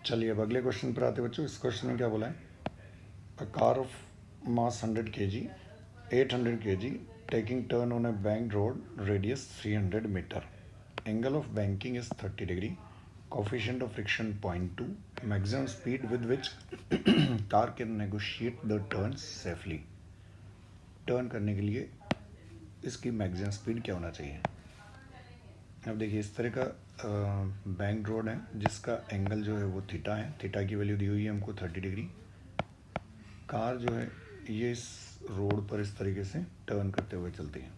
चलिए अब अगले क्वेश्चन पर आते बच्चों। इस क्वेश्चन में क्या बोला है? A car of mass 100 kg, 800 kg taking turn on a banked road radius 300 meter. Angle of banking is 30 degree. Coefficient of friction 0.2. Maximum speed with which car can negotiate the turns safely. Turn करने के लिए इसकी maximum speed क्या होना चाहिए? अब देखिए इस तरह का बैंक रोड है जिसका एंगल जो है वो थीटा है। थीटा की वैल्यू दी हुई है हमको 30 डिग्री। कार जो है ये इस रोड पर इस तरीके से टर्न करते हुए चलती है।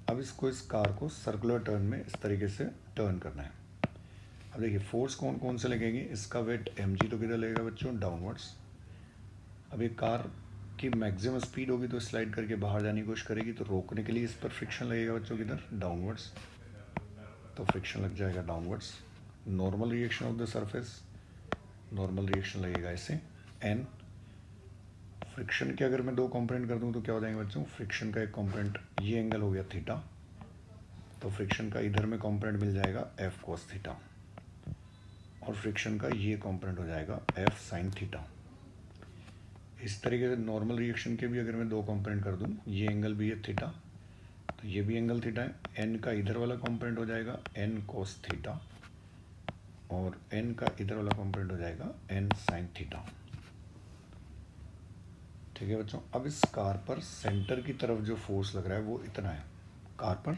अब इस कार को सर्कुलर टर्न में इस तरीके से टर्न करना है। अब देखिए फोर्स कौन कौन से लगेंगे? इसका वेट mg तो किधर लगेगा बच्चों? डाउनवर्ड्स। अब ये कार की मैक्सिमम स्पीड होगी तो स्लाइड करके बाहर जाने की कोशिश करेगी, तो रोकने के लिए इस पर फ्रिक्शन लगेगा बच्चों किधर? डाउनवर्ड्स। तो फ्रिक्शन लग जाएगा downwards. Normal reaction of the surface, normal reaction लगेगा इसे n। फ्रिक्शन के अगर मैं दो कंपोनेंट कर दूं तो क्या हो जाएंगे बच्चों? फ्रिक्शन का एक कंपोनेंट ये एंगल हो गया थीटा, तो फ्रिक्शन का इधर में कंपोनेंट मिल जाएगा f cos थीटा, और फ्रिक्शन का ये कंपोनेंट हो जाएगा f sin थीटा। इस तरीके से नॉर्मल रिएक्शन के भी अगर मैं दो कंपोनेंट कर दूं, ये एंगल भी है थीटा, तो ये भी एंगल थीटा है। n का इधर वाला कंपोनेंट हो जाएगा n cos थीटा, और n का इधर वाला कंपोनेंट हो जाएगा n sin थीटा। ठीक है बच्चों। अब इस कार पर सेंटर की तरफ जो फोर्स लग रहा है वो इतना है। कार पर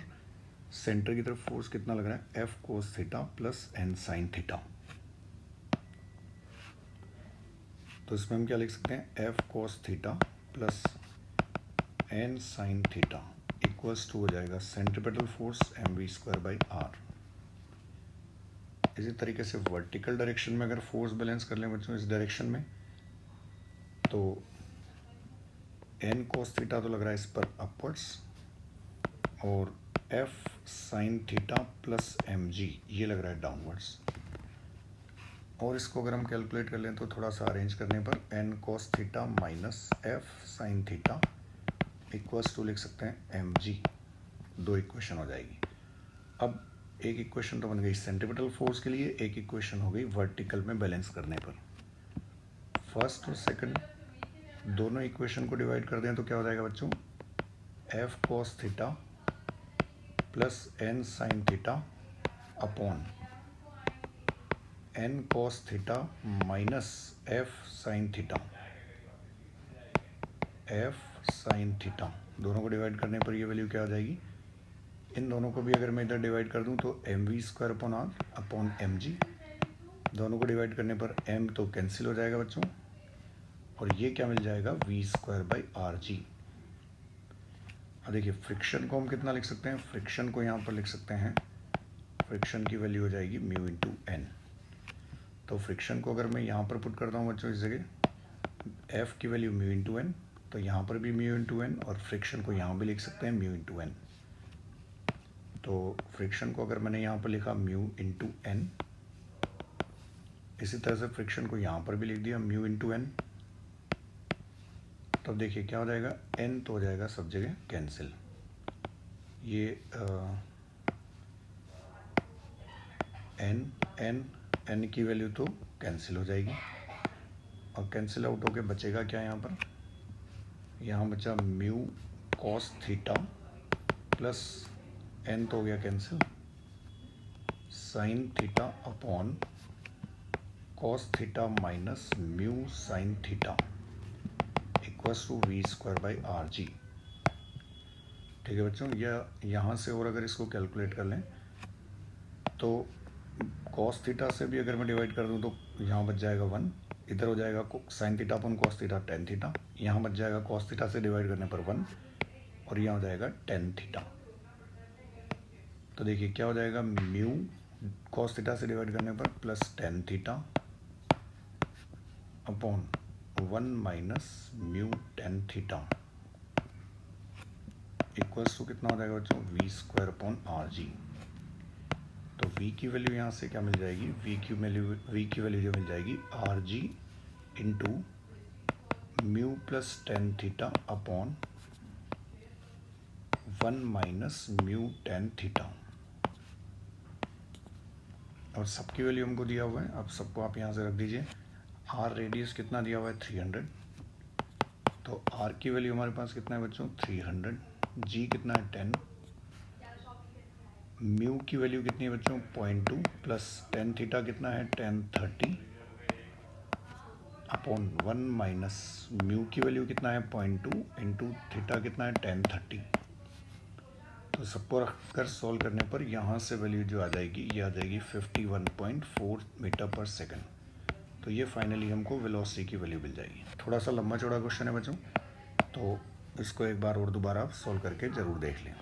सेंटर की तरफ फोर्स कितना लग रहा है? f cos theta plus n sin theta. तो इसमें हम क्या लिख सकते हैं? f cos theta plus n sin theta equals to हो जाएगा सेंट्रीपेटल फोर्स mv²/r। इसी तरीके से वर्टिकल डायरेक्शन में अगर फोर्स बैलेंस कर लें बच्चों इस डायरेक्शन में, तो n cos थीटा तो लग रहा है इस पर अपवर्ड्स, और f sin theta plus mg ये लग रहा है डाउनवर्ड्स। और इसको अगर हम कैलकुलेट कर लें तो थोड़ा सा अरेंज करने पर n cos theta minus f sin theta equals to लिख सकते हैं mg। दो इक्वेशन हो जाएगी। अब एक इक्वेशन तो बन गई सेंट्रीपिटल फोर्स के लिए, एक इक्वेशन हो गई वर्टिकल में बैलेंस करने पर। फर्स्ट और सेकंड दोनों इक्वेशन को डिवाइड कर दें तो क्या हो जाएगा बच्चों? f cos theta plus n sin theta upon n cos theta minus f sin theta, f sin theta. दोनों को डिवाइड करने पर ये वैल्यू क्या आ जाएगी? इन दोनों को भी अगर मैं इधर डिवाइड कर दूं तो mv² अपॉन mg। दोनों को डिवाइड करने पर m तो कैंसिल हो जाएगा बच्चों, और ये क्या मिल जाएगा? v²/rg। अब देखिए फ्रिक्शन को हम कितना लिख सकते हैं? फ्रिक्शन को यहाँ पर लिख सकते हैं, फ्रिक्शन की वैल्यू हो जाएगी म्यू इंटू एन। तो फ्रिक्शन को अगर मैं यहाँ पर पुट करता हूँ बच्चों इस जगह f की वैल्यू म्यू इंटू एन, तो यहाँ पर भी म्यू इंटू एन, और फ्रिक्शन को यहाँ भी लिख सकते हैं म्यू इंटू एन। तो फ्रिक्शन को अगर मैंने यहाँ पर लिखा म्यू इंटू एन, इसी तरह से फ्रिक्शन को यहाँ पर भी लिख दिया म्यू इंटू एन, तो देखिए क्या हो जाएगा? एन तो हो जाएगा सब जगह कैंसिल। ये एन की वैल्यू तो कैंसिल हो जाएगी, और कैंसिल आउट होके बचेगा क्या यहाँ पर? यहाँ बचा mu cos theta plus n तो हो गया cancel, sine theta upon cos theta minus mu sine theta equals to v²/rg। ठीक है बच्चों। यह यहाँ से और अगर इसको कैलकुलेट कर लें तो कॉस थीटा से भी अगर मैं डिवाइड कर दूँ तो यहाँ बच जाएगा 1, इधर हो जाएगा sign theta upon cos theta tan theta, यहाँ बच जाएगा कॉस थीटा से डिवाइड करने पर 1, और यहाँ हो जाएगा टेन थीटा। तो देखिए क्या हो जाएगा? म्यू कॉस थीटा से डिवाइड करने पर plus tan theta upon 1 minus mu tan theta equals to कितना हो जाएगा बच्चों? v²/rg। तो v की वैल्यू यहाँ से क्या मिल जाएगी? v की वैल्यू जो मिल जाएगी rg into mu plus tan theta upon 1 minus mu tan theta. और सबकी वैल्यू हमको दिया हुआ है। अब सबको आप यहाँ से रख दीजिए। आर रेडियस कितना दिया हुआ है 300, तो आर की वैल्यू हमारे पास कितना है बच्चों 300। जी कितना है 10, म्यू की वैल्यू कितनी है बच्चों 0.2 प्लस टेन थीटा कितना है 1030 अपॉन 1 माइनस म्यू की वैल्यू कितना है 0.2 इंटू थीटा कितना है 1030। तो सबको रखकर सॉल्व करने पर यहाँ से वैल्यू जो आ जाएगी ये आ जाएगी 51.4 मीटर पर सेकंड। तो ये फाइनली हमको वेलोसिटी की वैल्यू मिल जाएगी। थोड़ा सा लंबा चौड़ा क्वेश्चन है बच्चों, तो इसको एक बार और दोबारा आप सॉल्व करके ज़रूर देख लें।